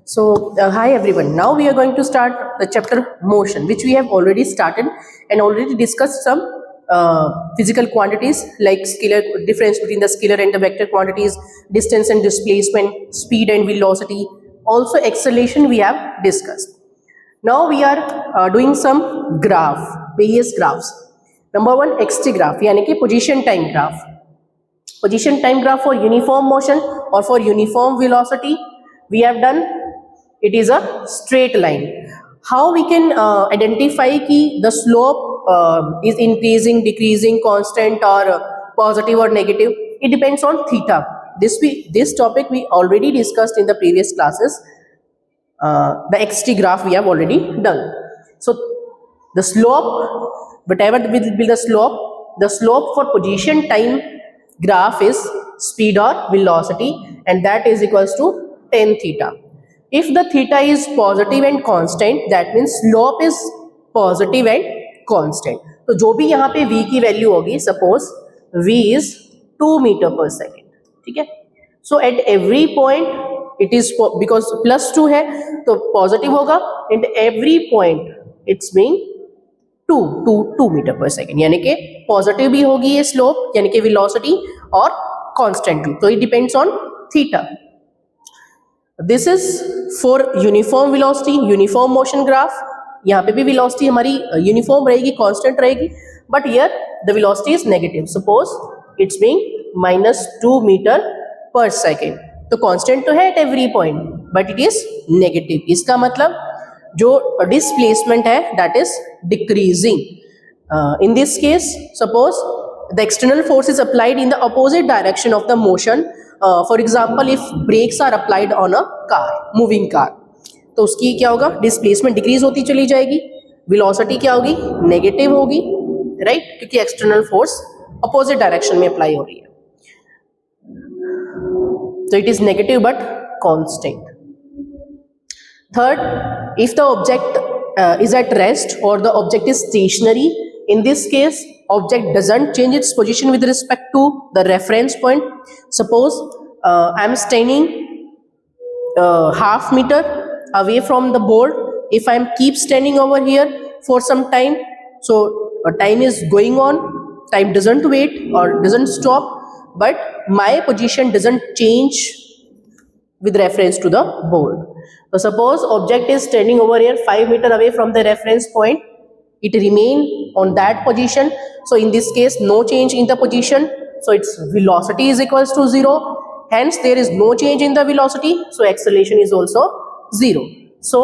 So, hi everyone. Now we are going to start the chapter motion, which we have already started and already discussed some physical quantities like scalar difference between the scalar and the vector quantities, distance and displacement, speed and velocity. Also, acceleration we have discussed. Now we are doing some graph, various graphs. Number one, xt graph, यानी कि position time graph. Position time graph for uniform motion or for uniform velocity we have done. It is a straight line. How we can identify ki the slope is increasing, decreasing, constant or positive or negative? It depends on theta. This topic we already discussed in the previous classes. The xt graph we have already done. So the slope, whatever will be the slope for position time graph is speed or velocity, and that is equals to tan theta. If the theta is positive and constant, that means slope is positive and constant. तो जो भी यहाँ पे v की value होगी, suppose v is 2 meter per second, ठीक है. So at every point it is because plus 2 है तो positive होगा, and every point it's being 2 meter per second, यानी कि पॉजिटिव भी होगी ये स्लोप यानी कि वेलोसिटी और कांस्टेंट भी. तो it depends on theta. This is for uniform velocity, uniform motion graph. यहाँ पे भी वेलोसिटी हमारी यूनिफॉर्म रहेगी, कांस्टेंट रहेगी, but here the velocity is negative. Suppose it's being -2 metre per second. तो कांस्टेंट तो है at every point, but it is negative. इसका मतलब जो डिस्प्लेसमेंट है that is decreasing. In this case suppose the external force is applied in the opposite direction of the motion. For example if brakes are applied on a car, moving car, तो उसकी क्या होगा, displacement decrease होती चली जाएगी, velocity क्या होगी, negative होगी, राइट, क्योंकि एक्सटर्नल फोर्स अपोजिट डायरेक्शन में अप्लाई हो रही है. So it is negative but constant. Third, if the object is at rest or the object is stationary, in this case object doesn't change its position with respect to the reference point. Suppose I am standing half meter away from the board. If I am keep standing over here for some time, so time is going on, time doesn't wait or doesn't stop, but my position doesn't change with reference to the board. So suppose object is standing over here 5 meter away from the reference point, it remain on that position. So in this case no change in the position, so its velocity is equals to 0, hence there is no change in the velocity, so acceleration is also 0. So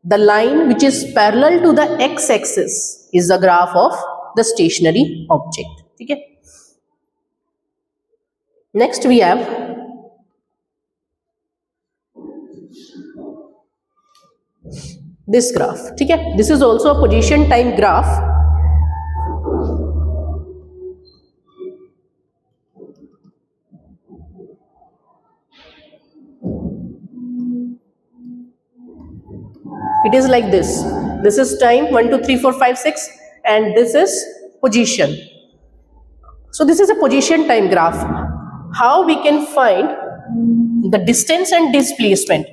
the line which is parallel to the x-axis is the graph of the stationary object. ठीक है. Next we have this graph. ठीक है. This is also a position time graph. It is like this. This is time 1 2 3 4 5 6 and this is position. So this is a position time graph. How we can find the distance and displacement,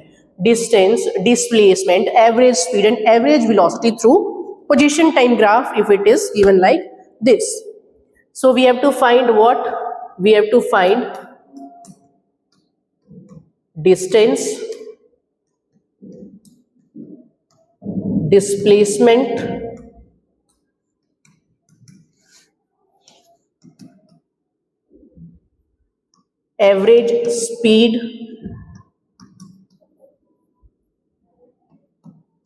distance, displacement, average speed and average velocity through position time graph if it is given like this. So we have to find what? We have to find distance, displacement, average speed,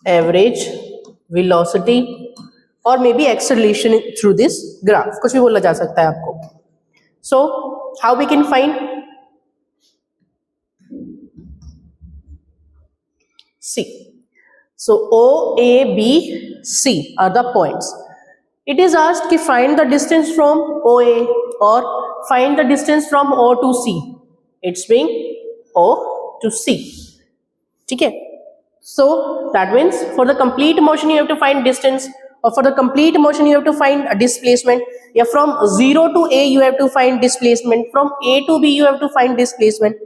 average velocity or maybe acceleration through this graph. कुछ भी बोला जा सकता है आपको. So how we can find? See, so O, A, B, C are the points. It is asked to find the distance from OA or find the distance from O to C. It's being O to C. ठीक है. So that means for the complete motion you have to find distance, or for the complete motion you have to find a displacement. Yeah, from 0 to A you have to find displacement, from A to B you have to find displacement.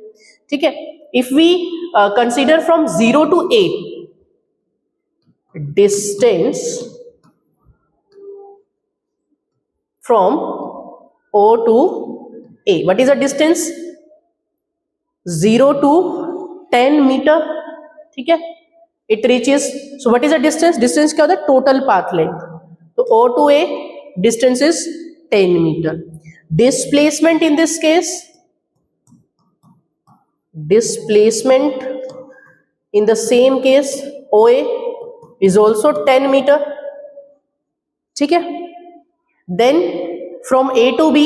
ठीक है. If we consider from 0 to a distance from O to A, what is the distance? 0 to 10 meter. ठीक है. It reaches, so what is the distance? Distance क्या होता है? Total path length. तो O to A distance is 10 meter. Displacement in this case, displacement in the same case OA is also 10 meter. ठीक है. Then from A to B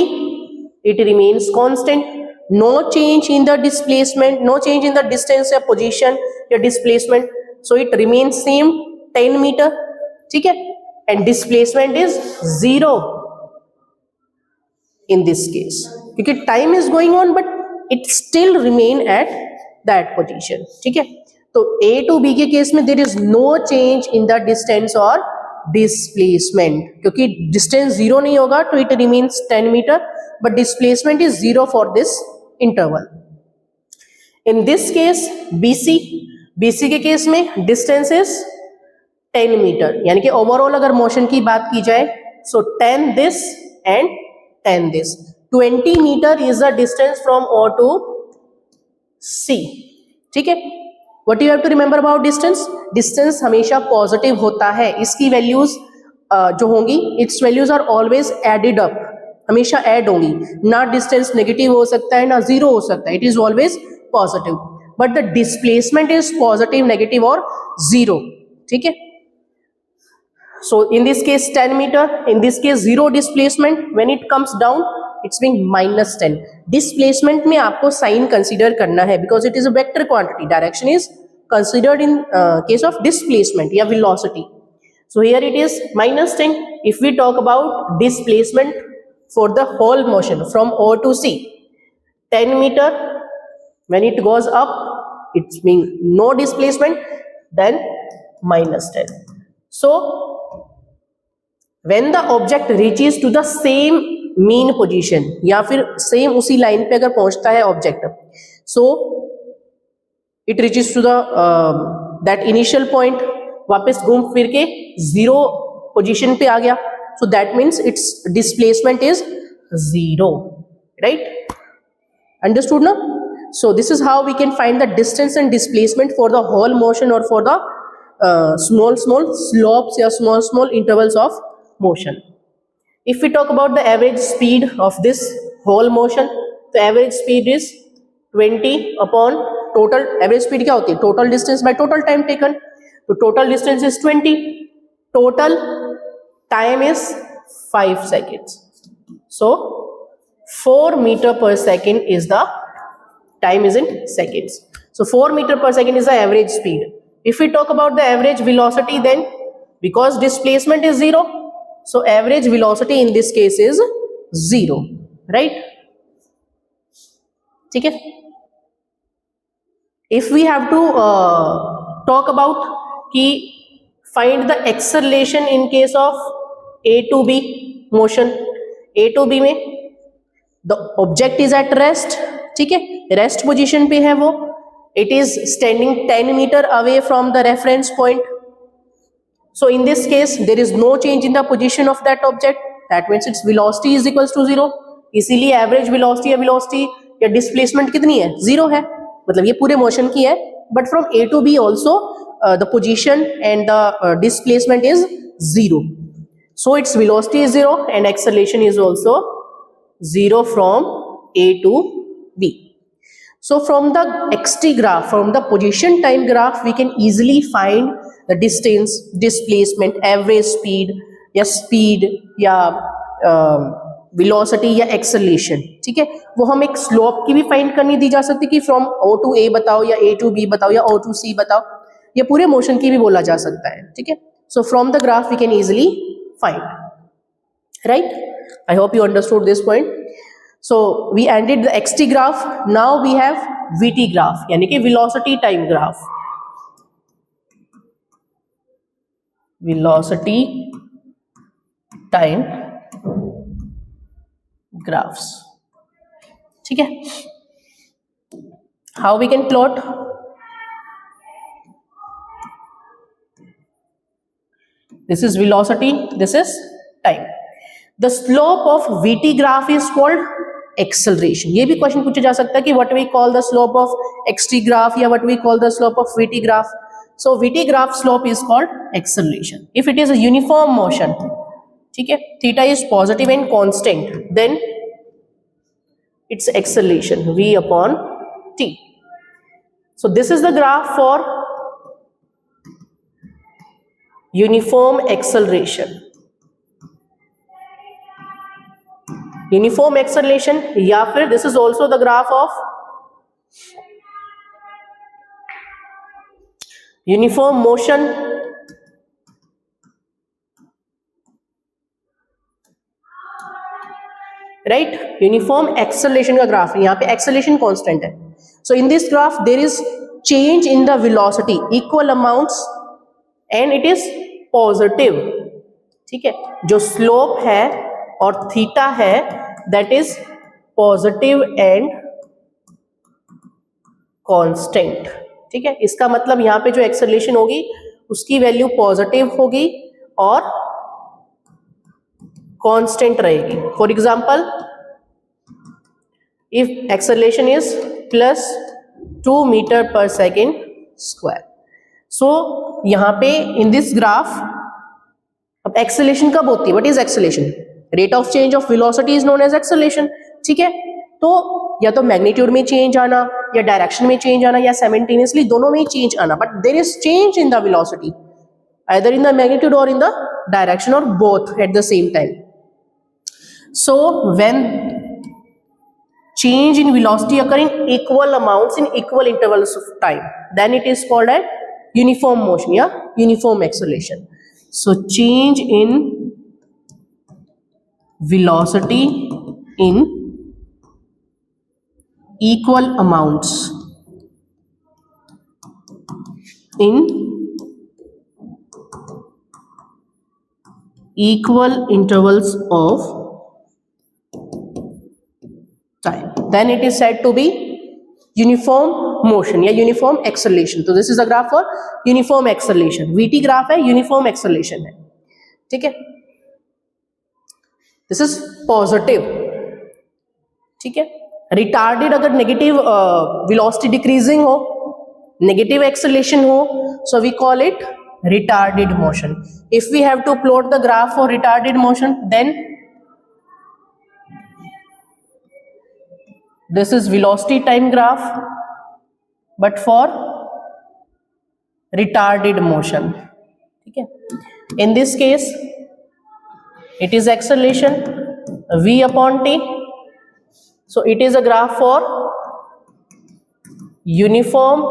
it remains constant. No change in the displacement, no change in the distance या position या displacement, so it remains same 10 meter. ठीक है. And displacement is 0 in this case क्योंकि time is going on but it still remain at that position. ठीक है. तो A to B के case में there is no change in the distance or displacement क्योंकि distance 0 नहीं होगा तो it remains 10 meter but displacement is 0 for this interval. In this case BC के केस में distance is 10 meter यानी कि ओवरऑल अगर मोशन की बात की जाए so 10 this and 10 this. 20 meter is the distance from O to C. ठीक है. What you have to remember about distance? Distance हमेशा पॉजिटिव होता है. इसकी वैल्यूज जो होंगी its values are always added up, हमेशा ऐड होंगी. ना डिस्टेंस नेगेटिव हो सकता है ना जीरो हो सकता है. It is always positive but the displacement is positive, negative और जीरो. ठीक है. So in this case 10 meter, in this case zero displacement. When it comes down it's being minus 10. Displacement में आपको sign consider करना है because it is a vector quantity. Direction is considered in case of displacement या velocity. So here it is minus 10. If we talk about displacement for the whole motion from O to C, 10 meter. When it goes up it's being no displacement, then minus 10. So when the object reaches to the same mean position या फिर same उसी line पे अगर पहुंचता है object, so it reaches to the that initial point, वापस घूम फिर के जीरो पोजीशन पे आ गया, so that means its displacement is zero. Right? Understood now? So this is how we can find the distance and displacement for the whole motion or for the small slopes या small intervals of motion. If we talk about the average speed of this whole motion, the average speed is 20 upon total. Average speed क्या होती है? Total distance by total time taken. So total distance is 20. Total time is 5 seconds. So 4 meter per second is the time is in seconds. So 4 meter per second is the average speed. If we talk about the average velocity, then because displacement is zero, so average velocity in this case is 0. Right? ठीक है. If we have to talk about कि find the acceleration in case of A to B motion. A to B में the object is at rest. ठीक है. Rest position पे है वो. It is standing 10 meter away from the reference point. So in this case there is no change in the position of that object. That means its velocity is equals to 0. इसीलिए average velocity या velocity या displacement कितनी है? 0 है. मतलब ये पूरे motion की है. But from A to B also the position and the displacement is 0. So its velocity is 0 and acceleration is also 0 from A to B. So from the xt graph, from the position time graph, we can easily find the distance, displacement, average speed या velocity या acceleration. ठीक है. वो हम एक slope की भी find करनी दी जा सकती कि from O to A बताओ या A to B बताओ या O to C बताओ, या पूरे motion की भी बोला जा सकता है. ठीक है. So from the graph we can easily find. Right? I hope you understood this point. So we ended the xt graph. Now we have vt graph यानी कि velocity time graph. Velocity time graphs. ठीक है. How we can plot? This is velocity, this is time. The slope of VT graph is called acceleration. ये भी question पूछा जा सकता है कि what we call the slope of XT graph या what we call the slope of VT graph. So VT graph slope is called acceleration. If it is a uniform motion, ठीक है, theta is positive and constant, then it's acceleration V upon T. So this is the graph for uniform acceleration. Uniform acceleration या फिर this is also the graph of uniform motion, right? Uniform acceleration का graph है, यहाँ पे acceleration constant है. So in this graph there is change in the velocity, equal amounts, and it is positive. ठीक है, जो slope है और theta है that is positive and constant. ठीक है, इसका मतलब यहाँ पे जो acceleration होगी उसकी वैल्यू पॉजिटिव होगी और कांस्टेंट रहेगी. For example, if acceleration is plus 2 metre per second square. So यहाँ पे इन दिस ग्राफ अब एक्सेलरेशन कब होती है? What is acceleration? Rate of change of velocity is known as acceleration. ठीक है, तो या तो मैग्नीट्यूड में चेंज आना या डायरेक्शन में चेंज आना या साइमल्टेनियसली दोनों में ही चेंज आना, but there is change in the velocity either in the magnitude or in the direction or both at the same time. So when change in velocity occur in equal amounts in equal intervals of time, then it is called a uniform motion, yeah, uniform acceleration. So change in velocity in equal amounts in equal intervals of time, then it is said to be uniform motion या uniform acceleration. तो this is a graph for uniform acceleration. VT graph है, uniform acceleration है. ठीक है, this is positive. ठीक है, retarded अगर negative velocity decreasing हो, negative acceleration हो, so we call it retarded motion. If we have to plot the graph for retarded motion, then this is velocity time graph, but for retarded motion. ठीक है, in this case it is acceleration v upon t. So it is a graph for uniform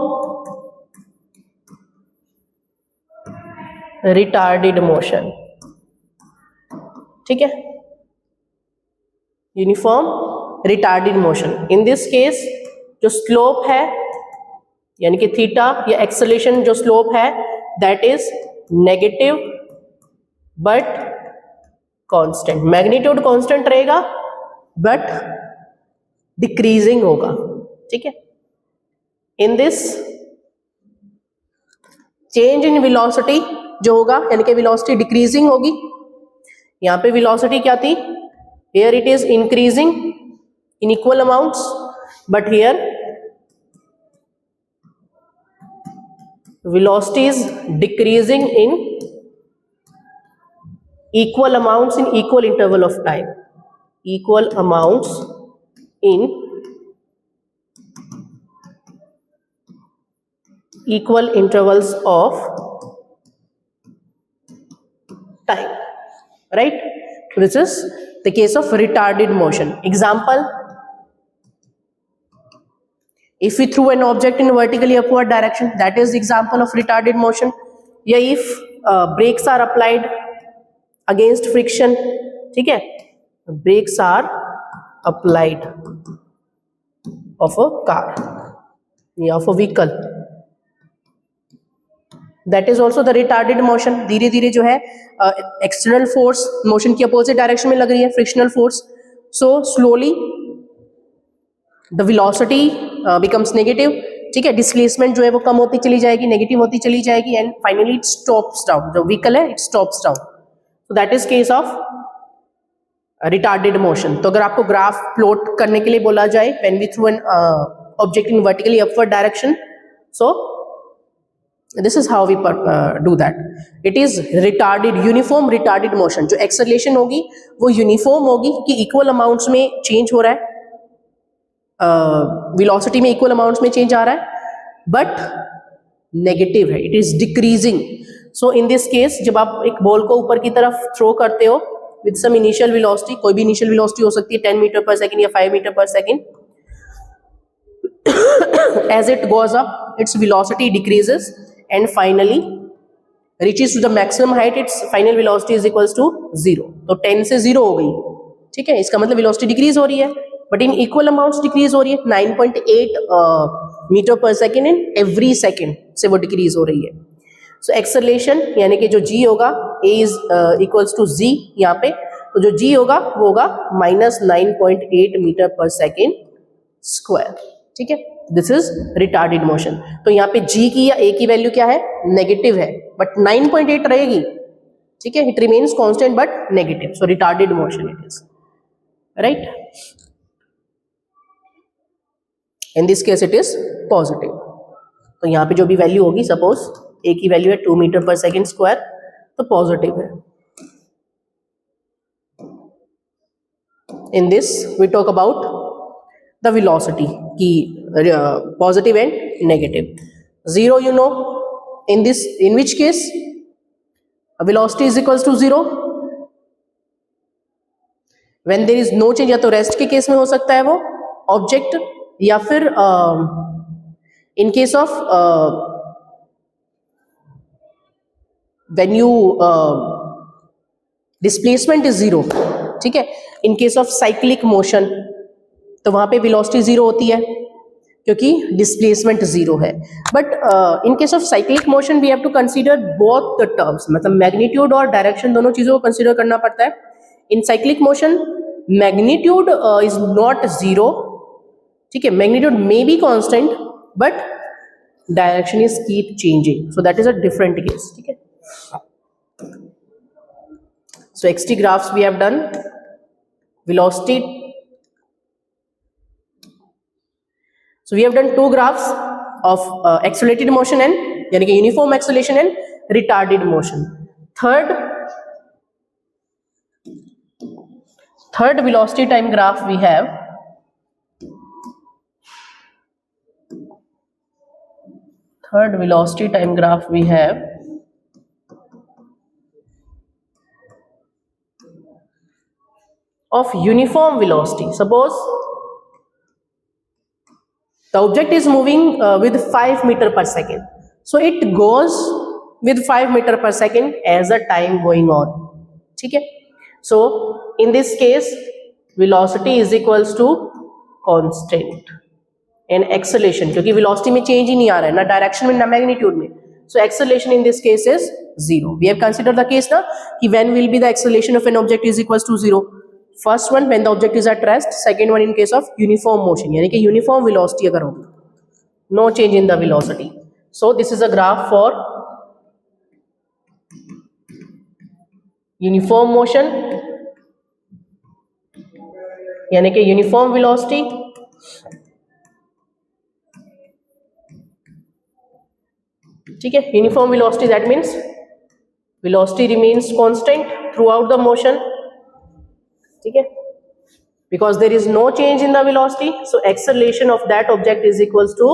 retarded motion. ठीक है, uniform retarded motion. In this case जो slope है यानी कि theta या acceleration जो स्लोप है that is negative but constant. Magnitude constant रहेगा बट डिक्रीजिंग होगा. ठीक है, in this change in velocity जो होगा यानी कि वेलोसिटी डिक्रीजिंग होगी. यहां पे वेलोसिटी क्या थी? Here it is increasing in equal amounts, but here velocity is decreasing in equal amounts in equal interval of time. Equal amounts in equal intervals of time, right? This is the case of retarded motion. Example, if we threw an object in vertically upward direction, that is the example of retarded motion. या if brakes are applied against friction, ठीक है, brakes are applied of a car या of a vehicle, that is also the retarded motion. धीरे धीरे जो है external force motion की opposite direction में लग रही है, frictional force. So slowly the velocity becomes negative, ठीक है, डिस्प्लेसमेंट जो है वो कम होती चली जाएगी, नेगेटिव होती चली जाएगी, and finally it stops down, जो व्हीकल है it stops down. So that is case of retarded motion. तो अगर आपको ग्राफ प्लॉट करने के लिए बोला जाए when we throw an object in vertically upward direction, so this is how we do that. It is retarded, uniform retarded motion. जो acceleration होगी वो uniform होगी कि equal amounts में change हो रहा है, velocity में equal amounts में change आ रहा है, but negative है, it is decreasing. So in this case जब आप एक बॉल को ऊपर की तरफ throw करते हो with some initial velocity, कोई भी initial velocity हो सकती है 10 मीटर पर सेकेंड या 5 metre per second, as it goes up its velocity decreases and finally reaches to the maximum height, its final velocity is equals to 0. तो 10 से 0 हो गई, ठीक है, इसका मतलब velocity decrease हो रही है, but in equal amounts decrease हो रही है. 9.8 metre per second in every second से वो decrease हो रही है. So acceleration यानी कि जो g होगा a is equals to z यहाँ पे, तो जो g होगा वो होगा -9.8 मीटर पर सेकेंड स्क्वायर, ठीक है. This is retarded motion. तो यहाँ पे g की या a की वैल्यू क्या है, नेगेटिव है, बट 9.8 रहेगी, ठीक है, it remains constant but negative. So retarded motion it is, right. In this case it is positive. तो यहाँ पे जो भी वैल्यू होगी, सपोज a की वैल्यू है 2 मीटर पर सेकेंड स्क्वायर, तो पॉजिटिव है. In this we talk about the velocity की positive and negative. 0 you know, in this, in which case velocity is equals to 0 when there is no change. या तो rest के case में हो सकता है वो ऑब्जेक्ट, या फिर इन case of when you displacement is 0, ठीक है. इन केस ऑफ साइक्लिक मोशन तो वहां पे वेलोसिटी 0 होती है क्योंकि डिस्प्लेसमेंट 0 है. But in case of cyclic motion we have to consider both the terms, मतलब मैग्नीट्यूड और डायरेक्शन दोनों चीजों को कंसीडर करना पड़ता है. In cyclic motion magnitude is not 0, ठीक है, magnitude may be constant but direction is keep changing, so that is a different case, ठीक है. So xt graphs we have done, velocity. So we have done 2 graphs of accelerated motion and यानी कि uniform acceleration and retarded motion. Third velocity time graph we have. Third velocity time graph we have of uniform velocity. Suppose the object is moving with 5 meter per second, so it goes with 5 meter per second as the time going on, ठीक है. So in this case velocity is equals to constant and acceleration, क्योंकि velocity में change ही नहीं आ रहा है, ना direction में ना मैग्नीट्यूड में, so acceleration in this case is 0. We have considered the case ना कि when will be the acceleration of an object is equals to 0. First one when the object is at rest, second one in case of uniform motion, यानी कि uniform velocity अगर होगी, no change in the velocity. So this is a graph for uniform motion, यानी कि uniform velocity, ठीक है. Uniform velocity, that means velocity remains constant throughout the motion, ठीक है, because there is no change in the velocity, so acceleration of that object is equals to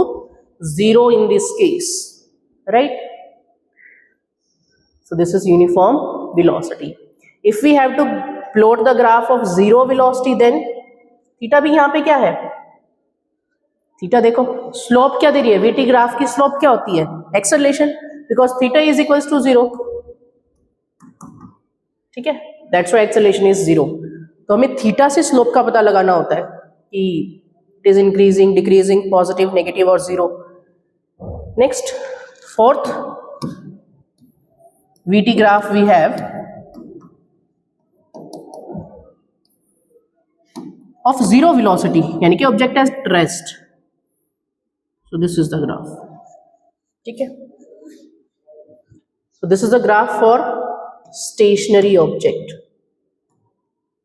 0 in this case, right. So this is uniform velocity. If we have to plot the graph of 0 velocity, then theta भी यहाँ पे क्या है, theta देखो slope क्या दे रही है, VT graph की स्लोप क्या होती है, acceleration, because theta is equals to 0, ठीक है, दैट्स व्हाई एक्सेलरेशन इज 0. तो हमें थीटा से स्लोप का पता लगाना होता है कि it is increasing, decreasing, positive, negative और 0. Next fourth VT graph we have of 0 velocity, यानी कि object at rest. So this is the graph. ठीक है. So this is the graph for stationary object.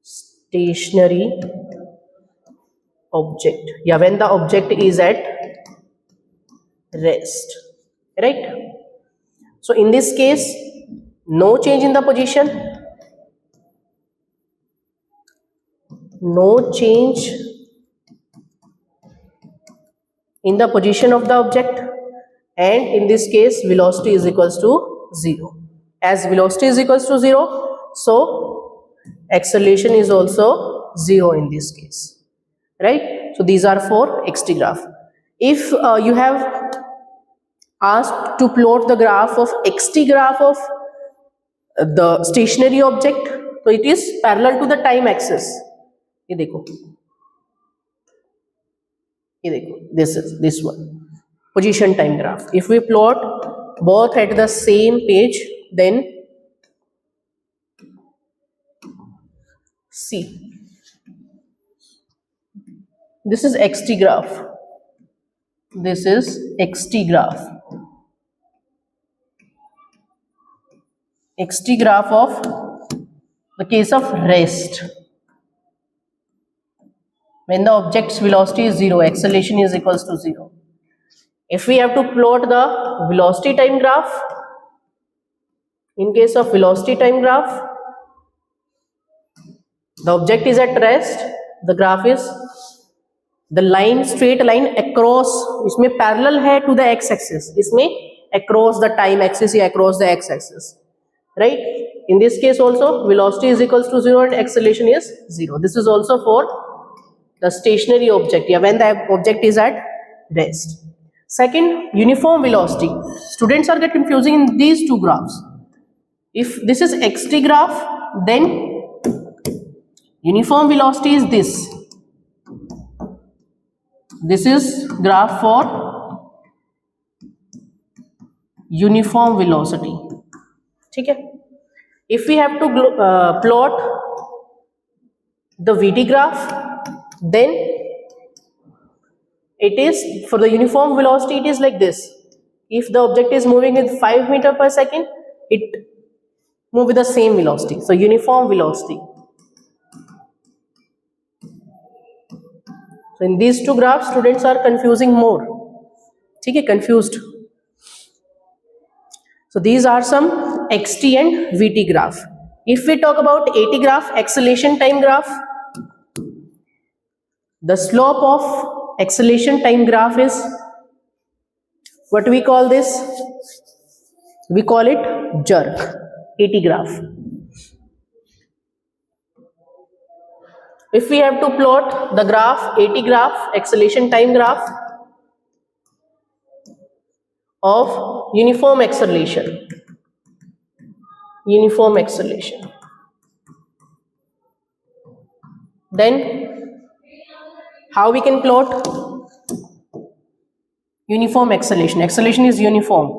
Stationary object. Yeah, when the object is at rest. Right? So in this case, no change in the position. No change in the position of the object, and in this case velocity is equals to 0. As velocity is equals to 0, so acceleration is also 0 in this case, right? So these are for xt graph. If you have asked to plot the graph of xt graph of the stationary object, so it is parallel to the time axis. ये देखो, this is this one, position time graph. If we plot both at the same page, then see, this is xt graph, this is xt graph, xt graph of the case of rest. When the object's velocity is 0, acceleration is equals to 0. If we have to plot the velocity time graph, in case of velocity time graph, the object is at rest, the graph is the line, straight line across, इसमें parallel है to the x axis, इसमें across the time axis या across the x axis, right? In this case also velocity is equals to 0 and acceleration is 0. This is also for the stationary object, yeah, when the object is at rest. Second, uniform velocity. Students are get confusing in these two graphs. If this is xt graph, then uniform velocity is this. This is graph for uniform velocity. ठीक है. If we have to plot the vt graph, then it is for the uniform velocity, it is like this. If the object is moving with 5 meters per second, it move with the same velocity. So uniform velocity. So in these two graphs, students are confusing more. ठीक है, confused. So these are some xt and vt graph. If we talk about at graph, acceleration time graph, the slope of acceleration time graph is, what we call this? We call it jerk, at graph. If we have to plot the graph, at graph, acceleration time graph of uniform acceleration, then how we can plot uniform acceleration? Acceleration is uniform.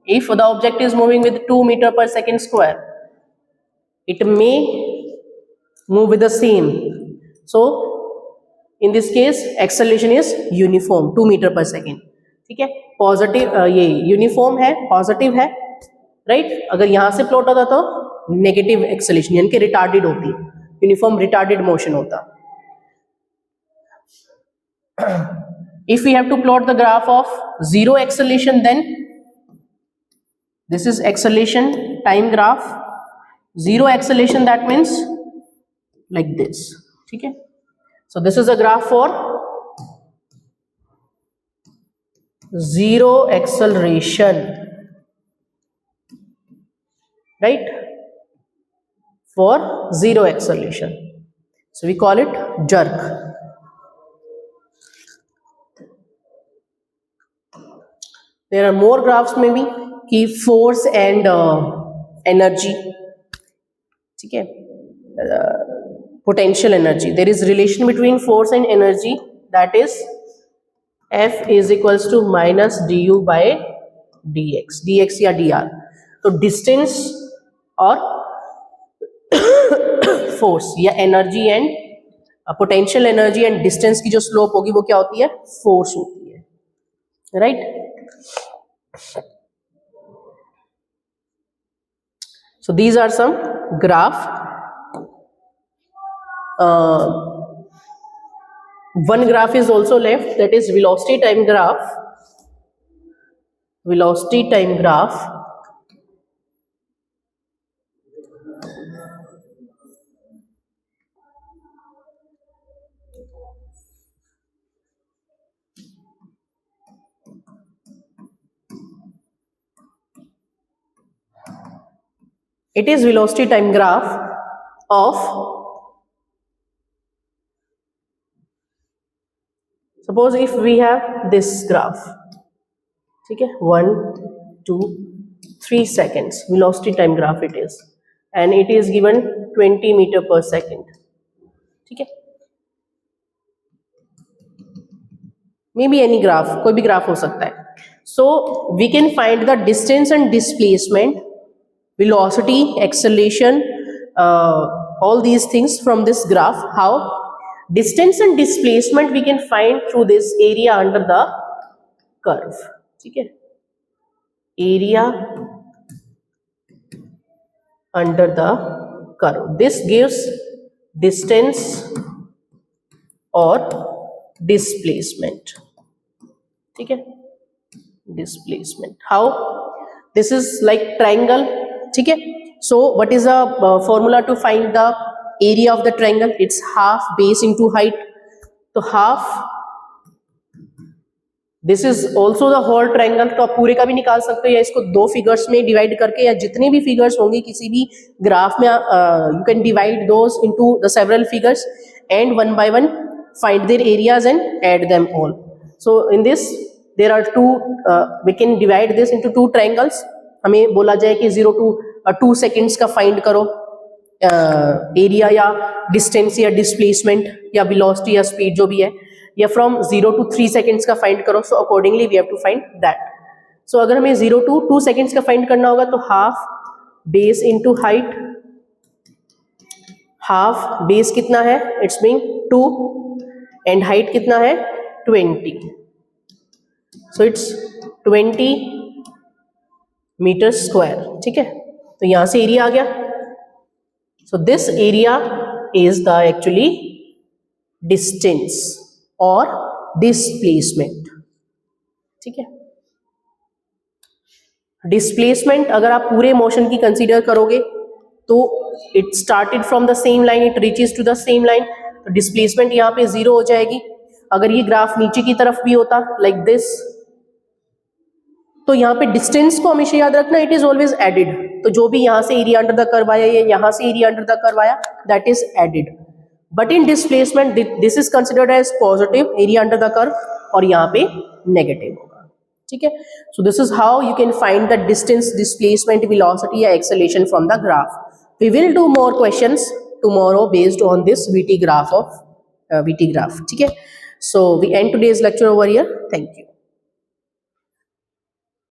If the object is moving with 2 meters per second square, it may move with the same. So in this case acceleration is uniform, 2 meters per second. ठीक है, positive ये uniform है, positive है, right? अगर यहाँ से plot होता तो नेगेटिव एक्सेलेरेशन यानी कि रिटार्डेड होती, यूनिफॉर्म रिटार्डेड मोशन होता. If we have to plot the graph of zero acceleration, then this is acceleration time graph. Zero acceleration, that means like this. ठीक है, so this is a graph for zero acceleration, right? For zero acceleration, so we call it jerk. There are more graphs maybe कि force and energy, ठीक है, potential energy. There is relation between force and energy, that is F is equals to minus du by dx, dx या dr. तो distance और force या energy and potential energy and distance की जो slope होगी वो क्या होती है? Force होती है, right? So these are some graph. One graph is also left, that is velocity time graph. Velocity time graph. It is velocity time graph of, suppose if we have this graph, okay, 1 2 3 seconds velocity time graph it is, and it is given 20 meter per second, okay, maybe any graph, कोई भी graph हो सकता है. So we can find the distance and displacement, velocity, acceleration, all these things from this graph. How? Distance and displacement we can find through this area under the curve, ठीक है, area under the curve. This gives distance or displacement, ठीक है, displacement. How? This is like triangle, ठीक है. So what is the formula to find the area of the triangle? It's half base into height. तो half, this is also the whole triangle. तो आप पूरे का भी निकाल सकते हो या इसको दो फिगर्स में डिवाइड करके, या जितने भी फिगर्स होंगे किसी भी ग्राफ में you can divide those into the several figures and one by one find their areas and add them all. So in this there are two, we can divide this into two triangles. हमें बोला जाए कि 0 to 2 seconds का find करो area या distance या displacement या velocity या स्पीड जो भी है, या फ्रॉम 0 to 3 सेकेंड्स का फाइंड करो. So accordingly we have to find that. So अगर हमें 0 to 2 सेकेंड्स का फाइंड करना होगा तो half base into height. Half base कितना है? इट्स मीन 2 एंड हाइट कितना है? 20. सो इट्स 20 मीटर स्क्वायर, ठीक है. तो यहां से एरिया आ गया. So this area is the actually distance और डिस्प्लेसमेंट, ठीक है. डिस्प्लेसमेंट अगर आप पूरे मोशन की कंसीडर करोगे तो it started from the same line, it reaches to the same line. तो डिस्प्लेसमेंट यहाँ पे 0 हो जाएगी. अगर ये ग्राफ नीचे की तरफ भी होता लाइक दिस, तो यहाँ पे डिस्टेंस को हमेशा याद रखना, इट इज ऑलवेज एडेड. तो जो भी यहाँ से एरिया अंडर द कर्व आया या यहाँ से एरिया अंडर द कर्व आया, that is added. But in displacement this is considered as positive area under the curve और यहाँ पे नेगेटिव होगा, ठीक है. So this is how you can find the distance, displacement, velocity या acceleration from the graph. We will do more questions tomorrow based on this VT graph, ठीक है. So we end today's lecture over here. Thank you.